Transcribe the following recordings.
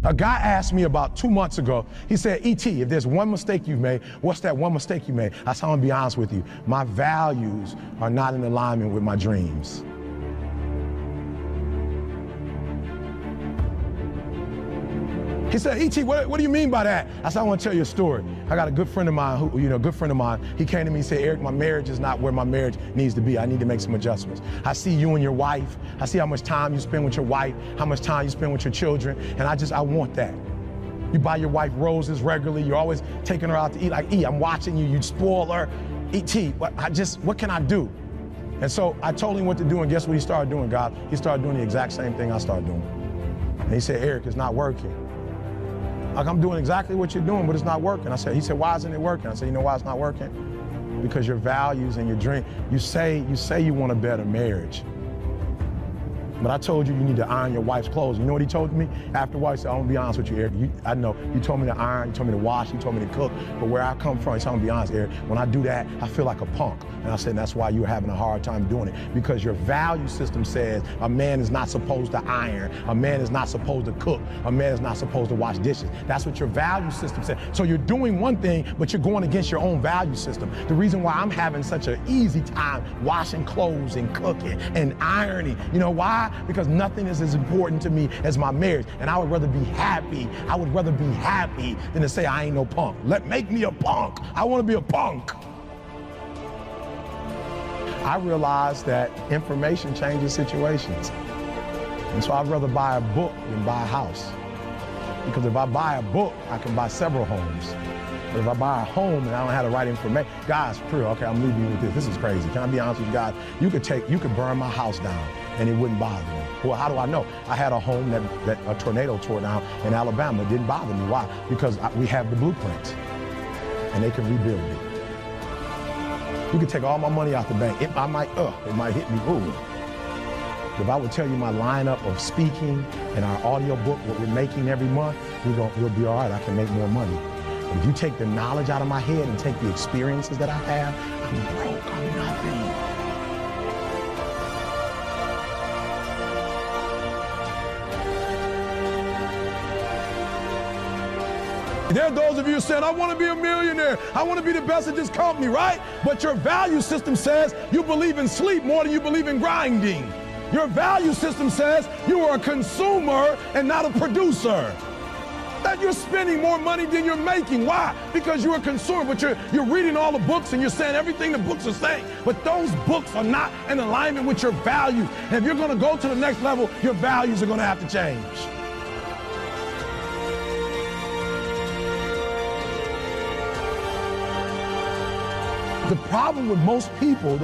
A guy asked me about 2 months ago, he said, E.T., if there's one mistake you've made, what's that one mistake you made? I said, I'm gonna be honest with you. My values are not in alignment with my dreams. He said, E.T., what do you mean by that? I said, I want to tell you a story. I got a good friend of mine he came to me and said, Eric, my marriage is not where my marriage needs to be. I need to make some adjustments. I see you and your wife. I see how much time you spend with your wife, how much time you spend with your children, and I want that. You buy your wife roses regularly. You're always taking her out to eat. Like, I'm watching you. You spoil her. E.T., what can I do? And so I told him what to do, and guess what he started doing, God? He started doing the exact same thing I started doing. And he said, Eric, it's not working. Like, I'm doing exactly what you're doing, but it's not working. He said, why isn't it working? I said, you know why it's not working? Because your values and your dream, you say you want a better marriage. But I told you need to iron your wife's clothes. You know what he told me? Afterwards, he said, I'm gonna be honest with you, Eric. I know, you told me to iron, you told me to wash, you told me to cook, but where I come from, he said, I'm gonna be honest, Eric, when I do that, I feel like a punk. And I said, that's why you're having a hard time doing it, because your value system says a man is not supposed to iron, a man is not supposed to cook, a man is not supposed to wash dishes. That's what your value system says. So you're doing one thing, but you're going against your own value system. The reason why I'm having such an easy time washing clothes and cooking and ironing, you know why? Because nothing is as important to me as my marriage. And I would rather be happy. I would rather be happy than to say I ain't no punk. Make me a punk. I want to be a punk. I realized that information changes situations. And so I'd rather buy a book than buy a house. Because if I buy a book, I can buy several homes. But if I buy a home and I don't have the right information, guys, okay, I'm leaving you with this. This is crazy. Can I be honest with you guys? You could burn my house down and it wouldn't bother me. Well, how do I know? I had a home that a tornado tore down in Alabama. It didn't bother me. Why? Because we have the blueprints and they can rebuild it. You could take all my money out the bank. It might hit me. Ooh. If I would tell you my lineup of speaking and our audio book, what we're making every month, we'll be all right. I can make more money. If you take the knowledge out of my head and take the experiences that I have, I'm broke, I'm nothing. There are those of you who said, I want to be a millionaire. I want to be the best at this company, right? But your value system says you believe in sleep more than you believe in grinding. Your value system says you are a consumer and not a producer. That you're spending more money than you're making. Why? Because you're a consumer, but you're reading all the books and you're saying everything the books are saying. But those books are not in alignment with your values. And if you're going to go to the next level, your values are going to have to change. The problem with most people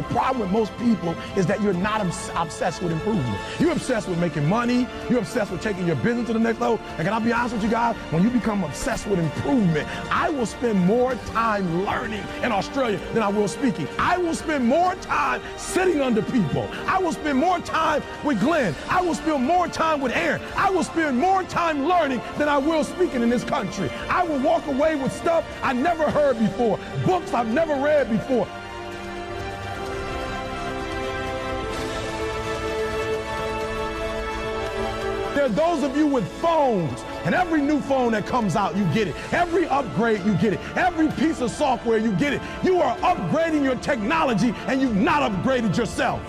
is that you're not obsessed with improvement. You're obsessed with making money. You're obsessed with taking your business to the next level. And can I be honest with you guys? When you become obsessed with improvement, I will spend more time learning in Australia than I will speaking. I will spend more time sitting under people. I will spend more time with Glenn. I will spend more time with Aaron. I will spend more time learning than I will speaking in this country. I will walk away with stuff I never heard before, books I've never read before. There are those of you with phones, and every new phone that comes out, you get it. Every upgrade, you get it. Every piece of software, you get it. You are upgrading your technology, and you've not upgraded yourself.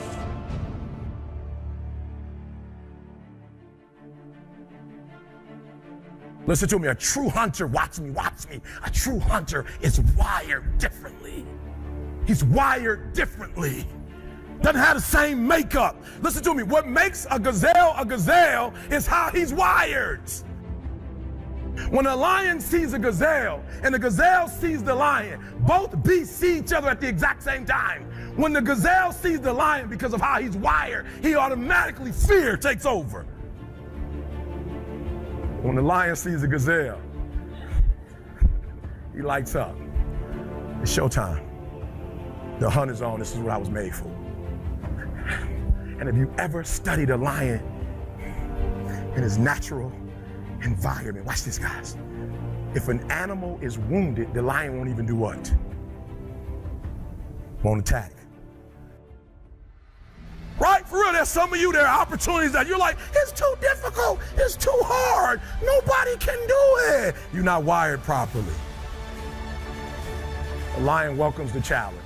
Listen to me, a true hunter, watch me. A true hunter is wired differently. He's wired differently. Doesn't have the same makeup. Listen to me, what makes a gazelle is how he's wired. When a lion sees a gazelle and the gazelle sees the lion, both beasts see each other at the exact same time. When the gazelle sees the lion, because of how he's wired, he automatically, fear takes over. When the lion sees a gazelle, he lights up. It's showtime. The hunt is on. This is what I was made for. And if you ever studied a lion in his natural environment, watch this, guys. If an animal is wounded, the lion won't even do what? Won't attack. Right? For real, there's some of you, there are opportunities that you're like, it's too difficult, it's too hard. hard. Nobody can do it. You're not wired properly. A lion welcomes the challenge.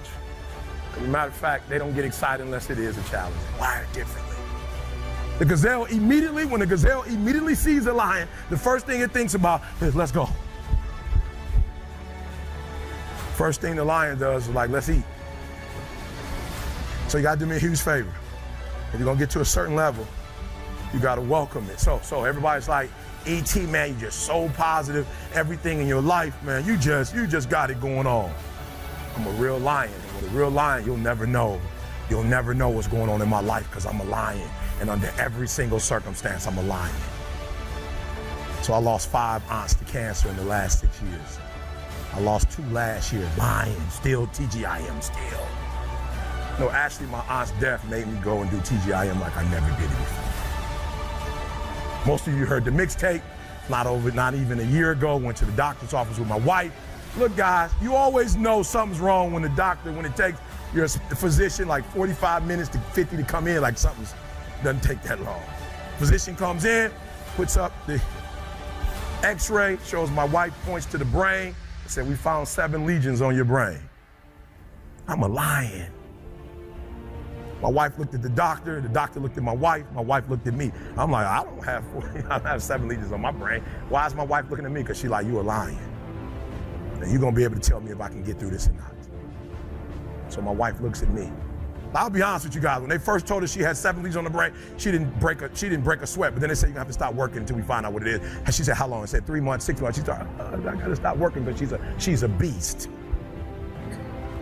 As a matter of fact, they don't get excited unless it is a challenge. They're wired differently. The gazelle immediately, when the gazelle immediately sees a lion, the first thing it thinks about is, let's go. First thing the lion does is like, let's eat. So you gotta do me a huge favor. If you're gonna get to a certain level, you gotta welcome it. So everybody's like, E.T., man, you're just so positive. Everything in your life, man, you just got it going on. I'm a real lion. And with a real lion, you'll never know. You'll never know what's going on in my life because I'm a lion. And under every single circumstance, I'm a lion. So I lost 5 aunts to cancer in the last 6 years. I lost 2 last year. Lion, still TGIM, still. No, actually, my aunt's death made me go and do TGIM like I never did it before. Most of you heard the mixtape, not even a year ago, went to the doctor's office with my wife. Look, guys, you always know something's wrong when it takes your physician like 45 minutes to 50 to come in, like something's, doesn't take that long. Physician comes in, puts up the x-ray, shows my wife, points to the brain, said, we found 7 lesions on your brain. I'm a lion. My wife looked at the doctor looked at my wife looked at me. I'm like, I don't have 7 lesions on my brain. Why is my wife looking at me? Because she's like, you a lion. And you're gonna be able to tell me if I can get through this or not. So my wife looks at me. I'll be honest with you guys, when they first told her she had 7 lesions on the brain, she didn't break a sweat, but then they said you're gonna have to stop working until we find out what it is. And she said, how long? I said 3 months, 6 months. She said, I gotta stop working because she's a beast.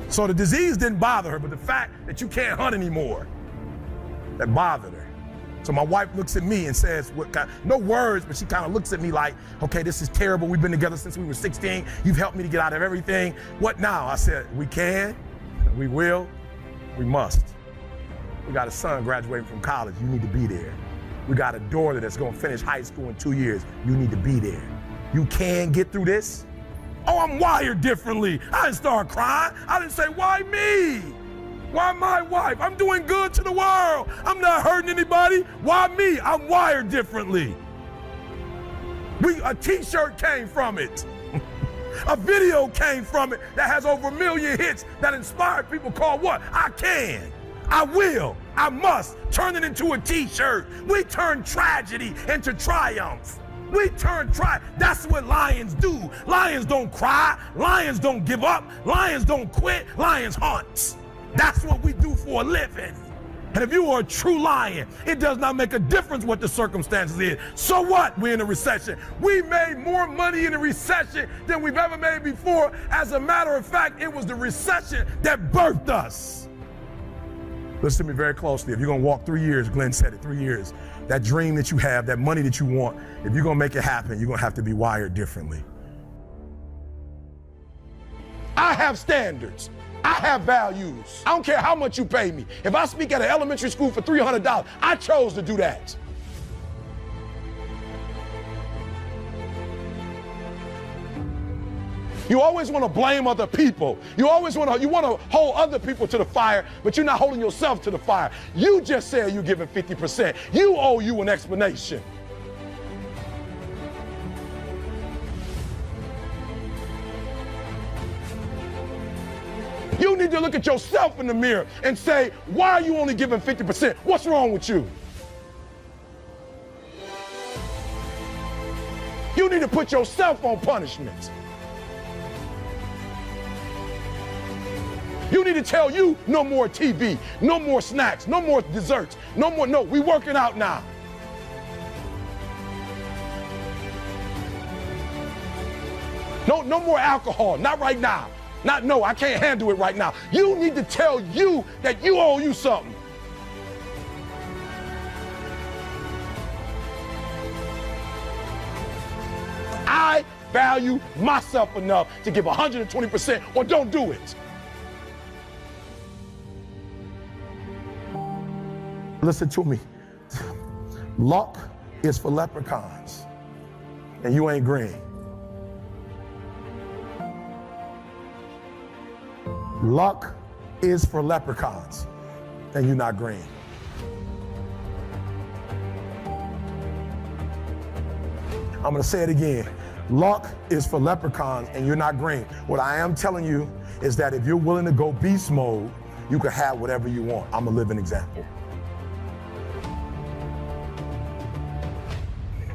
So the disease didn't bother her, but the fact that you can't hunt anymore, that bothered her. So my wife looks at me and says, no words, but she kind of looks at me like, okay, this is terrible. We've been together since we were 16. You've helped me to get out of everything. What now? I said, we can, we will, we must. We got a son graduating from college. You need to be there. We got a daughter that's going to finish high school in 2 years. You need to be there. You can get through this. Oh, I'm wired differently. I didn't start crying. I didn't say, why me? Why my wife? I'm doing good to the world. I'm not hurting anybody. Why me? I'm wired differently. A t-shirt came from it. A video came from it that has over 1 million hits that inspired people called what? I can, I will, I must. Turn it into a t-shirt. We turn tragedy into triumph. We that's what lions do. Lions don't cry, lions don't give up, lions don't quit, lions hunt. That's what we do for a living. And if you are a true lion, it does not make a difference what the circumstances is. So what? We're in a recession. We made more money in a recession than we've ever made before. As a matter of fact, it was the recession that birthed us. Listen to me very closely. If you're gonna walk 3 years, Glenn said it, 3 years, that dream that you have, that money that you want, if you're gonna make it happen, you're gonna have to be wired differently. I have standards. I have values. I don't care how much you pay me. If I speak at an elementary school for $300, I chose to do that. You always want to blame other people. You want to hold other people to the fire, but you're not holding yourself to the fire. You just said you're giving 50%. You owe you an explanation. You need to look at yourself in the mirror and say, why are you only giving 50%? What's wrong with you? You need to put yourself on punishment. You need to tell you no more TV, no more snacks, no more desserts, no, we working out now. No more alcohol, not right now. No, I can't handle it right now. You need to tell you that you owe you something. I value myself enough to give 120% or don't do it. Listen to me. Luck is for leprechauns, and you ain't green. Luck is for leprechauns, and you're not green. I'm gonna say it again. Luck is for leprechauns and you're not green. What I am telling you is that if you're willing to go beast mode, you can have whatever you want. I'm a living example.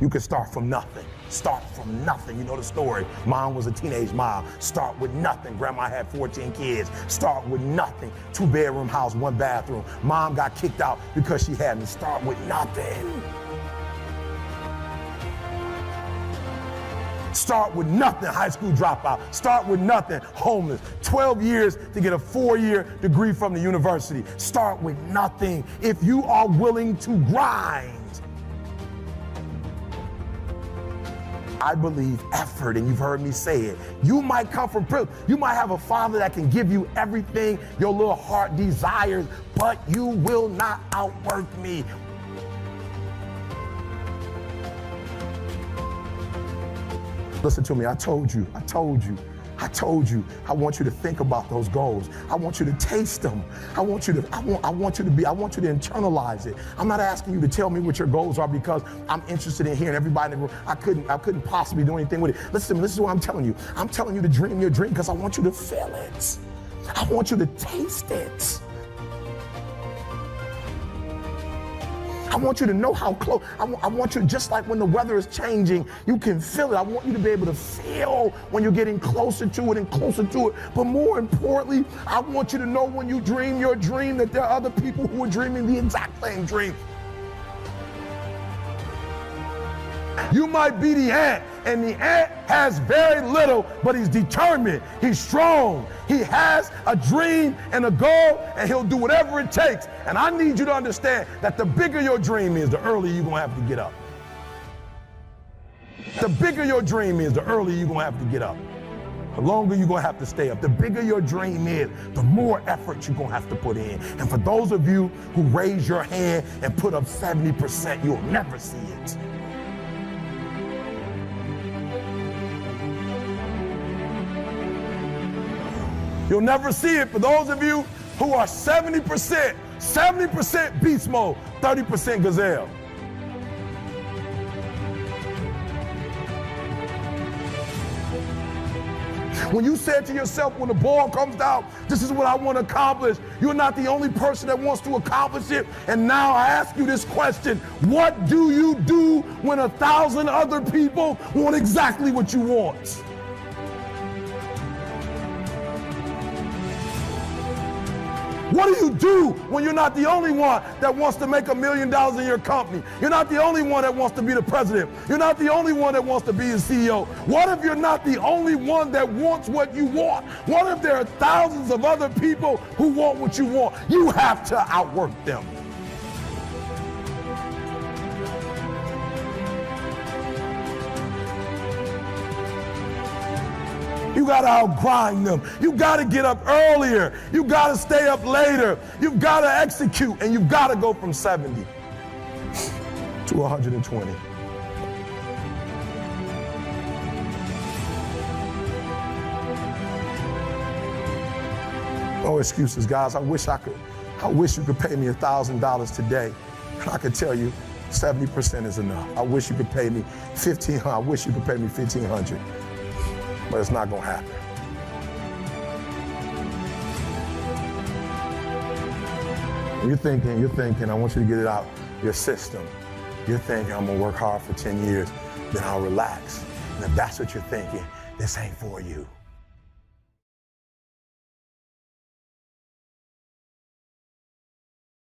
You can start from nothing. Start from nothing. You know the story. Mom was a teenage mom. Start with nothing. Grandma had 14 kids. Start with nothing. 2-bedroom house, 1 bathroom. Mom got kicked out because she had me. Start with nothing. Start with nothing, high school dropout. Start with nothing, homeless. 12 years to get a 4-year degree from the university. Start with nothing if you are willing to grind. I believe effort, and you've heard me say it. You might come from privilege. You might have a father that can give you everything your little heart desires, but you will not outwork me. Listen to me, I told you. I want you to think about those goals. I want you to taste them. I want you to internalize it. I'm not asking you to tell me what your goals are because I'm interested in hearing everybody in the room. I couldn't possibly do anything with it. Listen to me, this is what I'm telling you. I'm telling you to dream your dream because I want you to feel it. I want you to taste it. I want you to know how close. I want you, just like when the weather is changing, you can feel it. I want you to be able to feel when you're getting closer to it and closer to it. But more importantly, I want you to know when you dream your dream that there are other people who are dreaming the exact same dream. You might be the ant, and the ant has very little, but he's determined, he's strong, he has a dream and a goal, and he'll do whatever it takes. And I need you to understand that the bigger your dream is, the earlier you're gonna have to get up. The bigger your dream is, the earlier you're gonna have to get up. The longer you're gonna have to stay up. The bigger your dream is, the more effort you're gonna have to put in. And for those of you who raise your hand and put up 70%, you'll never see it. You'll never see it. For those of you who are 70% beast mode, 30% gazelle. When you said to yourself, when the ball comes out, this is what I want to accomplish, you're not the only person that wants to accomplish it. And now I ask you this question: what do you do when 1,000 other people want exactly what you want? What do you do when you're not the only one that wants to make $1 million in your company? You're not the only one that wants to be the president. You're not the only one that wants to be the CEO. What if you're not the only one that wants what you want? What if there are thousands of other people who want what you want? You have to outwork them. You gotta outgrind them. You gotta get up earlier. You gotta stay up later. You've gotta execute, and you've gotta go from 70 to 120. No excuses, guys. I wish you could pay me $1,000 today, and I could tell you 70% is enough. I wish you could pay me $1,500. I wish you could pay me $1,500. But it's not gonna happen. You're thinking, I want you to get it out your system. You're thinking, I'm gonna work hard for 10 years, then I'll relax. And if that's what you're thinking, this ain't for you.